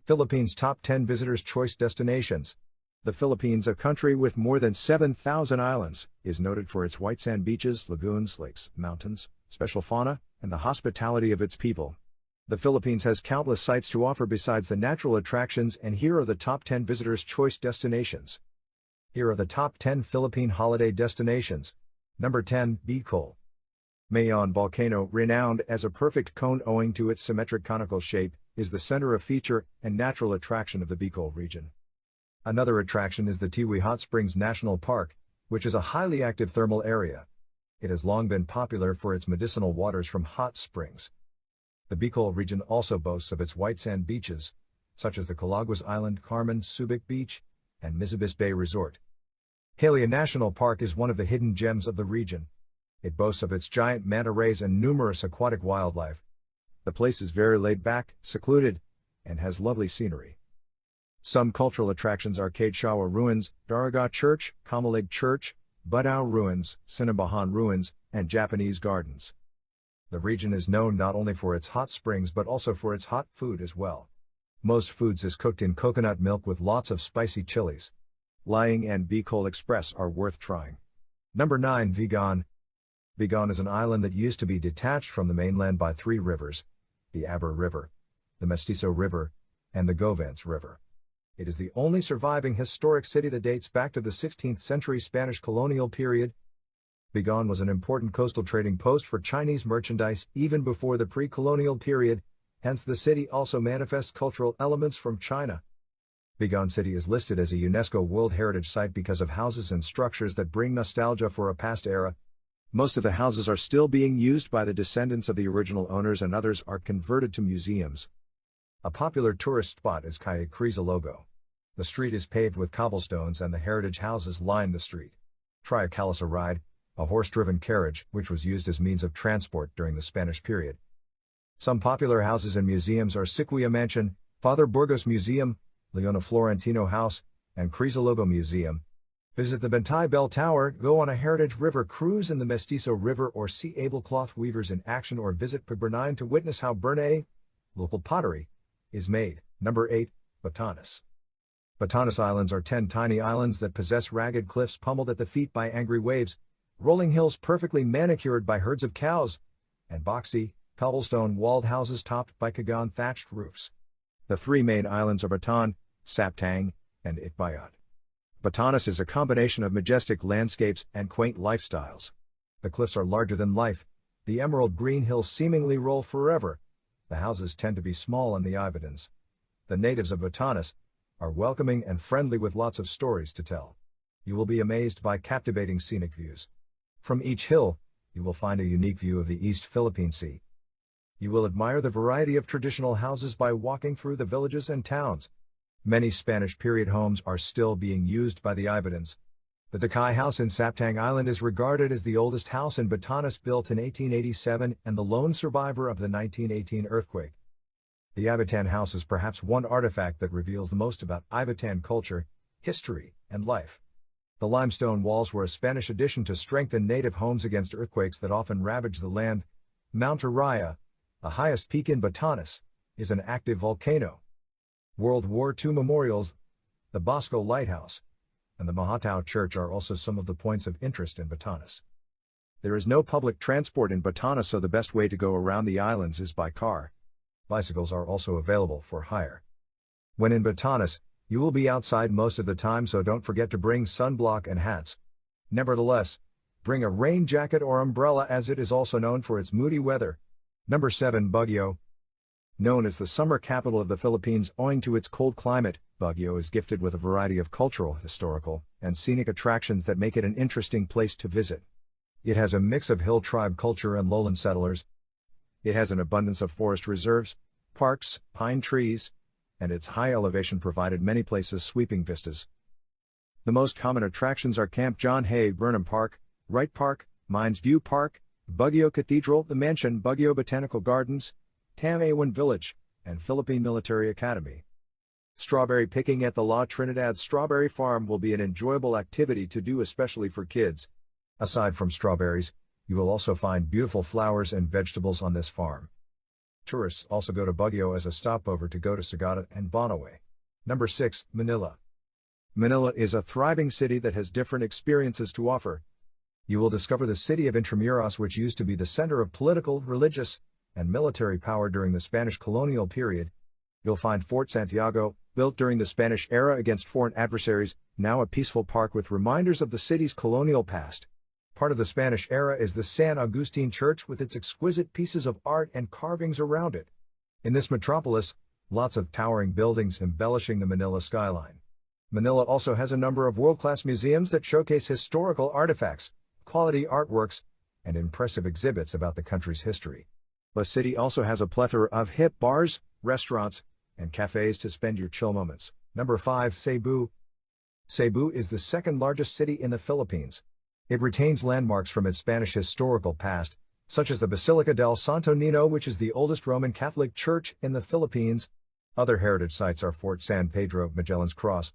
Philippines Top 10 Visitors' Choice Destinations. The Philippines, a country with more than 7,000 islands, is noted for its white sand beaches, lagoons, lakes, mountains, special fauna, and the hospitality of its people. The Philippines has countless sights to offer besides the natural attractions, and here are the top 10 Visitors' Choice Destinations. Here are the top 10 Philippine holiday destinations. Number 10, Bicol. Mayon volcano, renowned as a perfect cone owing to its symmetric conical shape, is the center of feature and natural attraction of the Bicol region. Another attraction is the Tiwi Hot Springs National Park, which is a highly active thermal area. It has long been popular for its medicinal waters from hot springs. The Bicol region also boasts of its white sand beaches, such as the Calaguas Island, Carmen, Subic Beach, and Mizabis Bay Resort. Halia National Park is one of the hidden gems of the region. It boasts of its giant manta rays and numerous aquatic wildlife. The place is very laid back, secluded, and has lovely scenery. Some cultural attractions are Shawa Ruins, Daraga Church, Kamalig Church, Budao Ruins, Sinabahan Ruins, and Japanese Gardens. The region is known not only for its hot springs but also for its hot food as well. Most foods is cooked in coconut milk with lots of spicy chilies. Lying and Bicol Express are worth trying. Number 9, Vigan. Vigan is an island that used to be detached from the mainland by 3 rivers, the Aber River, the Mestizo River, and the Govance River. It is the only surviving historic city that dates back to the 16th century Spanish colonial period. Vigan was an important coastal trading post for Chinese merchandise even before the pre-colonial period, hence the city also manifests cultural elements from China. Vigan City is listed as a UNESCO World Heritage Site because of houses and structures that bring nostalgia for a past era. Most of the houses are still being used by the descendants of the original owners and others are converted to museums. A popular tourist spot is Calle Crizalogo. The street is paved with cobblestones and the heritage houses line the street. Try a calesa ride, a horse-driven carriage which was used as means of transport during the Spanish period. Some popular houses and museums are Sequoia Mansion, Father Burgos Museum, Leona Florentino House, and Crizalogo Museum. Visit the Bantay Bell Tower, go on a Heritage River cruise in the Mestizo River or see able cloth weavers in action or visit Pagbernayan to witness how Bernay, local pottery, is made. Number 8, Batanes. Batanes Islands are 10 tiny islands that possess ragged cliffs pummeled at the feet by angry waves, rolling hills perfectly manicured by herds of cows, and boxy, cobblestone-walled houses topped by Kagan thatched roofs. The 3 main islands are Batan, Saptang, and Itbayat. Batanes is a combination of majestic landscapes and quaint lifestyles. The cliffs are larger than life, the emerald green hills seemingly roll forever, the houses tend to be small and the inhabitants, the natives of Batanes, are welcoming and friendly with lots of stories to tell. You will be amazed by captivating scenic views. From each hill, you will find a unique view of the East Philippine Sea. You will admire the variety of traditional houses by walking through the villages and towns. Many Spanish period homes are still being used by the inhabitants. The Dakay House in Saptang Island is regarded as the oldest house in Batanes, built in 1887 and the lone survivor of the 1918 earthquake. The Ivatan House is perhaps one artifact that reveals the most about Ivatan culture, history, and life. The limestone walls were a Spanish addition to strengthen native homes against earthquakes that often ravage the land. Mount Araya, the highest peak in Batanes, is an active volcano. World War II memorials, the Bosco Lighthouse, and the Mahatao Church are also some of the points of interest in Batanes. There is no public transport in Batanes, so the best way to go around the islands is by car. Bicycles are also available for hire. When in Batanes, you will be outside most of the time, so don't forget to bring sunblock and hats. Nevertheless, bring a rain jacket or umbrella, as it is also known for its moody weather. Number 7, Baguio. Known as the summer capital of the Philippines owing to its cold climate, Baguio is gifted with a variety of cultural, historical, and scenic attractions that make it an interesting place to visit. It has a mix of hill tribe culture and lowland settlers. It has an abundance of forest reserves, parks, pine trees, and its high elevation provided many places sweeping vistas. The most common attractions are Camp John Hay, Burnham Park, Wright Park, Mines View Park, Baguio Cathedral, the Mansion, Baguio Botanical Gardens, Tam-Awan Village, and Philippine Military Academy. Strawberry picking at the La Trinidad Strawberry Farm will be an enjoyable activity to do, especially for kids. Aside from strawberries, you will also find beautiful flowers and vegetables on this farm. Tourists also go to Baguio as a stopover to go to Sagada and Bonaway. Number 6. Manila. Manila is a thriving city that has different experiences to offer. You will discover the city of Intramuros, which used to be the center of political, religious, and military power during the Spanish colonial period. You'll find Fort Santiago, built during the Spanish era against foreign adversaries, now a peaceful park with reminders of the city's colonial past. Part of the Spanish era is the San Agustin Church with its exquisite pieces of art and carvings around it. In this metropolis, lots of towering buildings embellishing the Manila skyline. Manila also has a number of world-class museums that showcase historical artifacts, quality artworks, and impressive exhibits about the country's history. The city also has a plethora of hip bars, restaurants, and cafes to spend your chill moments. Number 5. Cebu. Cebu is the second largest city in the Philippines. It retains landmarks from its Spanish historical past, such as the Basilica del Santo Niño, which is the oldest Roman Catholic church in the Philippines. Other heritage sites are Fort San Pedro, Magellan's Cross,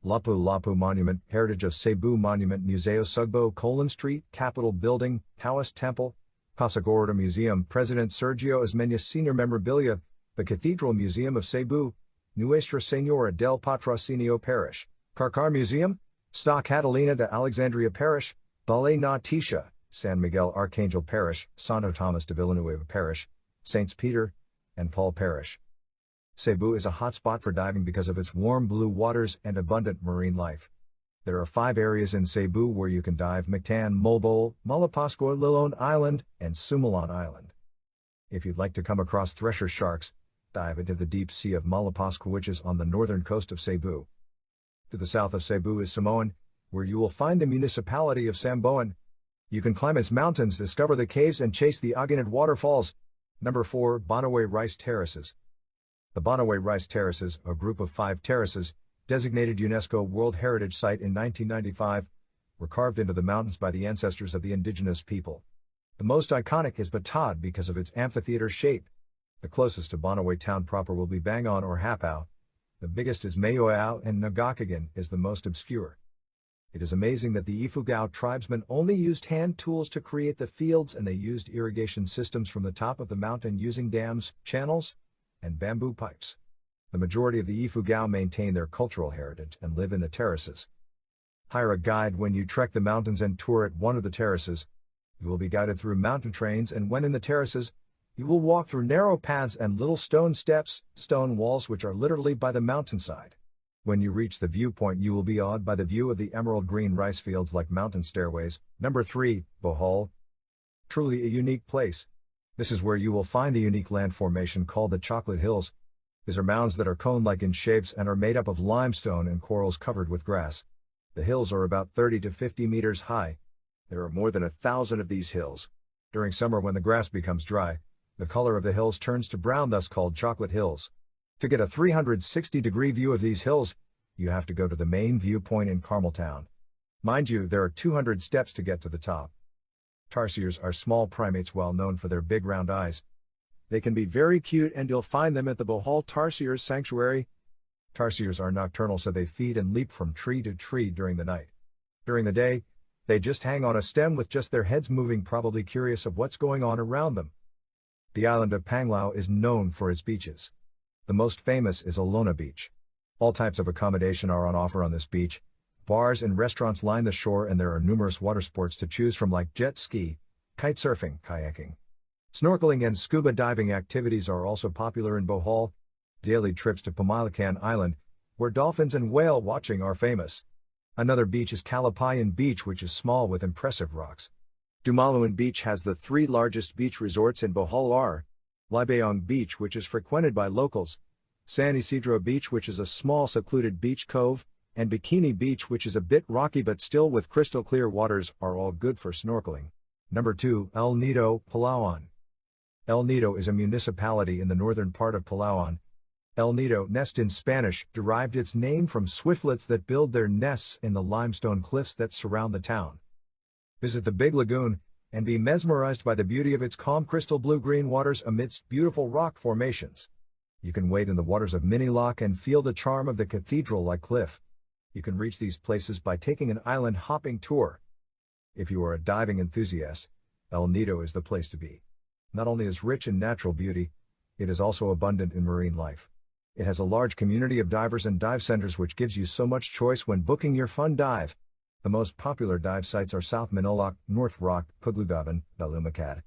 Lapu-Lapu Monument, Heritage of Cebu Monument, Museo Sugbo, Colon Street, Capitol Building, Taoist Temple, Pasagorda Museum, President Sergio Osmeña Sr. Memorabilia, the Cathedral Museum of Cebu, Nuestra Señora del Patrocinio Parish, Carcar Museum, Sta Catalina de Alexandria Parish, Ballet Na Tisha, San Miguel Archangel Parish, Santo Thomas de Villanueva Parish, Saints Peter and Paul Parish. Cebu is a hot spot for diving because of its warm blue waters and abundant marine life. There are 5 areas in Cebu where you can dive: Mactan, Molbol, Malapascua, Lilon Island, and Sumalon Island. If you'd like to come across thresher sharks, dive into the deep sea of Malapascua, which is on the northern coast of Cebu. To the south of Cebu is Samoan, where you will find the municipality of Samboan. You can climb its mountains, discover the caves, and chase the Aguinid waterfalls. Number 4. Bonaway Rice Terraces. The Bonaway Rice Terraces, a group of 5 terraces, designated UNESCO World Heritage Site in 1995, were carved into the mountains by the ancestors of the indigenous people. The most iconic is Batad because of its amphitheater shape. The closest to Bonaway town proper will be Bangon or Hapao. The biggest is Mayoao, and Nagakagan is the most obscure. It is amazing that the Ifugao tribesmen only used hand tools to create the fields, and they used irrigation systems from the top of the mountain using dams, channels, and bamboo pipes. The majority of the Ifugao maintain their cultural heritage and live in the terraces. Hire a guide when you trek the mountains and tour at one of the terraces. You will be guided through mountain trains, and when in the terraces, you will walk through narrow paths and little stone steps, stone walls which are literally by the mountainside. When you reach the viewpoint, you will be awed by the view of the emerald green rice fields like mountain stairways. Number 3. Bohol. Truly a unique place. This is where you will find the unique land formation called the Chocolate Hills. These are mounds that are cone-like in shapes and are made up of limestone and corals covered with grass. The hills are about 30 to 50 meters high. There are more than 1,000 of these hills. During summer, when the grass becomes dry, the color of the hills turns to brown, thus called Chocolate Hills. To get a 360-degree view of these hills, you have to go to the main viewpoint in Carmeltown. Mind you, there are 200 steps to get to the top. Tarsiers are small primates well known for their big round eyes. They can be very cute, and you'll find them at the Bohol Tarsiers Sanctuary. Tarsiers are nocturnal, so they feed and leap from tree to tree during the night. During the day, they just hang on a stem with just their heads moving, probably curious of what's going on around them. The island of Panglao is known for its beaches. The most famous is Alona Beach. All types of accommodation are on offer on this beach. Bars and restaurants line the shore, and there are numerous water sports to choose from like jet ski, kite surfing, kayaking. Snorkeling and scuba diving activities are also popular in Bohol. Daily trips to Pamalacan Island, where dolphins and whale watching are famous. Another beach is Calapayan Beach, which is small with impressive rocks. Dumaluan Beach has the 3 largest beach resorts in Bohol are Libayong Beach, which is frequented by locals, San Isidro Beach, which is a small secluded beach cove, and Bikini Beach, which is a bit rocky but still with crystal clear waters, are all good for snorkeling. Number 2. El Nido, Palawan. El Nido is a municipality in the northern part of Palawan. El Nido, nest in Spanish, derived its name from swiftlets that build their nests in the limestone cliffs that surround the town. Visit the big lagoon, and be mesmerized by the beauty of its calm crystal blue-green waters amidst beautiful rock formations. You can wade in the waters of Miniloc and feel the charm of the cathedral-like cliff. You can reach these places by taking an island hopping tour. If you are a diving enthusiast, El Nido is the place to be. Not only is rich in natural beauty, It is also abundant in marine life. It has a large community of divers and dive centers which gives you so much choice when booking your fun dive. The most popular dive sites are South Minolak, North Rock, Puglugavan, Balumakat,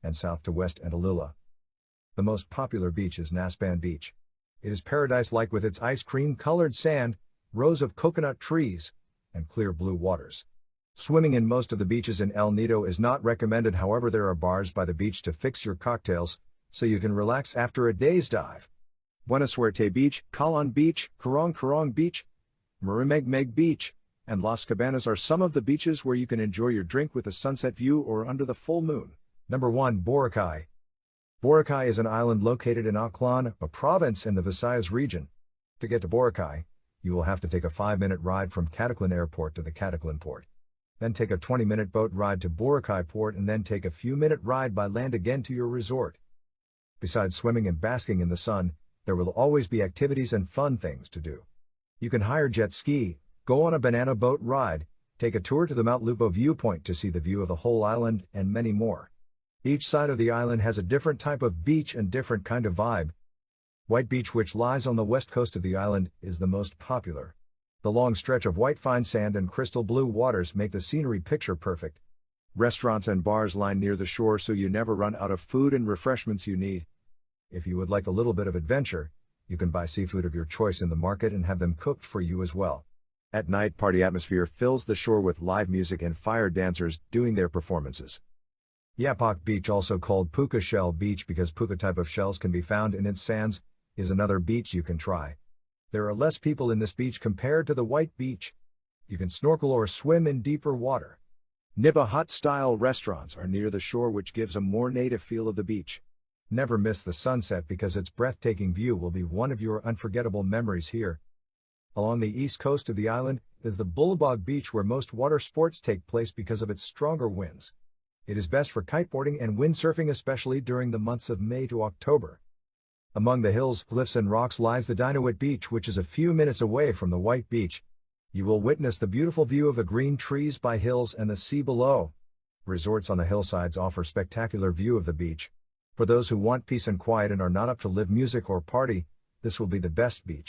and south to west Antalula. The most popular beach is Nasban Beach. It is paradise-like with its ice cream-colored sand, rows of coconut trees, and clear blue waters. Swimming in most of the beaches in El Nido is not recommended, however there are bars by the beach to fix your cocktails, so you can relax after a day's dive. Buena Suerte Beach, Calan Beach, Karong Beach, Marimegmeg Beach, and Las Cabanas are some of the beaches where you can enjoy your drink with a sunset view or under the full moon. Number 1. Boracay. Boracay is an island located in Aklan, a province in the Visayas region. To get to Boracay, you will have to take a 5-minute ride from Cataclan Airport to the Cataclan Port. Then take a 20-minute boat ride to Boracay Port and then take a few-minute ride by land again to your resort. Besides swimming and basking in the sun, there will always be activities and fun things to do. You can hire jet ski, go on a banana boat ride, take a tour to the Mount Lupo viewpoint to see the view of the whole island, and many more. Each side of the island has a different type of beach and different kind of vibe. White Beach, which lies on the west coast of the island, is the most popular. The long stretch of white fine sand and crystal blue waters make the scenery picture perfect. Restaurants and bars line near the shore so you never run out of food and refreshments you need. If you would like a little bit of adventure, you can buy seafood of your choice in the market and have them cooked for you as well. At night, party atmosphere fills the shore with live music and fire dancers doing their performances. Yapak Beach, also called Puka Shell Beach because puka type of shells can be found in its sands, is another beach you can try. There are less people in this beach compared to the White Beach. You can snorkel or swim in deeper water. Niba hut-style restaurants are near the shore, which gives a more native feel of the beach. Never miss the sunset because its breathtaking view will be one of your unforgettable memories here. Along the east coast of the island is the Bullabog Beach, where most water sports take place because of its stronger winds. It is best for kiteboarding and windsurfing, especially during the months of May to October. Among the hills, cliffs and rocks lies the Dinawit Beach, which is a few minutes away from the White Beach. You will witness the beautiful view of the green trees by hills and the sea below. Resorts on the hillsides offer spectacular view of the beach. For those who want peace and quiet and are not up to live music or party, this will be the best beach.